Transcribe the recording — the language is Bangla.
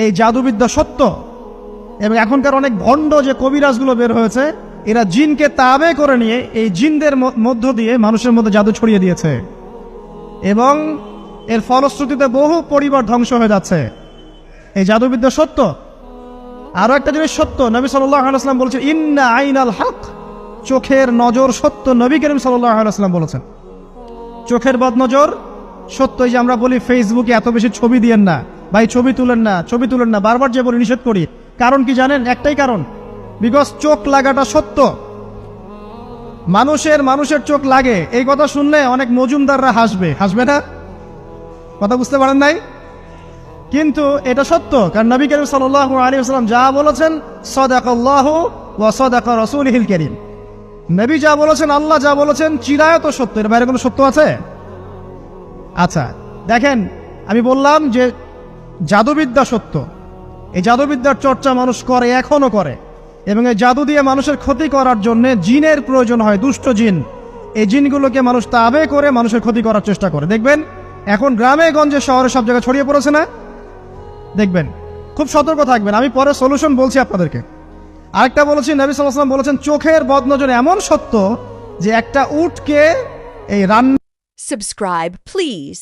এই জাদুবিদ্যা সত্য। এবং এখনকার অনেক ভণ্ড যে কবিরাজগুলো বের হয়েছে, এরা জিনকে তাবে করে নিয়ে এই জিনদের মধ্য দিয়ে মানুষের মধ্যে জাদু ছড়িয়ে দিয়েছে, এবং এর ফলশ্রুতিতে বহু পরিবার ধ্বংস হয়ে যাচ্ছে। এই জাদুবিদ্যা সত্য। আরো একটা জিনিস সত্য, নবী সাল্লাল্লাহু আলাইহি ওয়াসাল্লাম বলেছেন, ইন্না আইনাল হক, চোখের নজর সত্য। নবী করিম সাল্লাল্লাহু আলাইহি ওয়াসাল্লাম বলেছেন চোখের বদনজর সত্য। এই যে আমরা বলি ফেসবুকে এত বেশি ছবি দিয়েন না ভাই, ছবি তুলেন না, ছবি তুলেন না, বারবার যে বলি নিষেধ করি, কারণ কি জানেন? একটাই কারণ, বিকজ চোখ লাগাটা সত্য। মানুষের চোখ লাগে, এই কথা শুনলে অনেক মজুমদাররা হাসবে না? কথা বুঝতে পারেন নাই? কিন্তু এটা সত্য, কারণ নবী করিম সাল্লাল্লাহু আলাইহি ওয়াসাল্লাম যা বলেছেন, সাদাকাল্লাহু ওয়া সাদাকা রাসূলুহুল কারীম। নবী যা বলেছেন, আল্লাহ যা বলেছেন, চিরায়ত সত্য। এর বাইরে কোনো সত্য আছে? আচ্ছা দেখেন, আমি বললাম যে জাদুবিদ্যা সত্য। এই জাদুবিদ্যার চর্চা মানুষ করে, এখনো করে, এবং এই জাদু দিয়ে মানুষের ক্ষতি করার জন্য জিনের প্রয়োজন হয়, দুষ্ট জিন। এই জিনগুলোকে মানুষ তাবে করে মানুষের ক্ষতি করার চেষ্টা করে। দেখবেন এখন গ্রামে গঞ্জে শহরে সব জায়গায় ছড়িয়ে পড়েছে না? দেখবেন, খুব সতর্ক থাকবেন। আমি পরে সলিউশন বলছি আপনাদেরকে। আরেকটা বলেছি, নবী সাল্লাল্লাহু আলাইহি ওয়াসাল্লাম বলেছেন চোখের বদনজর এমন সত্য যে একটা উটকে এই রান্না Subscribe, please.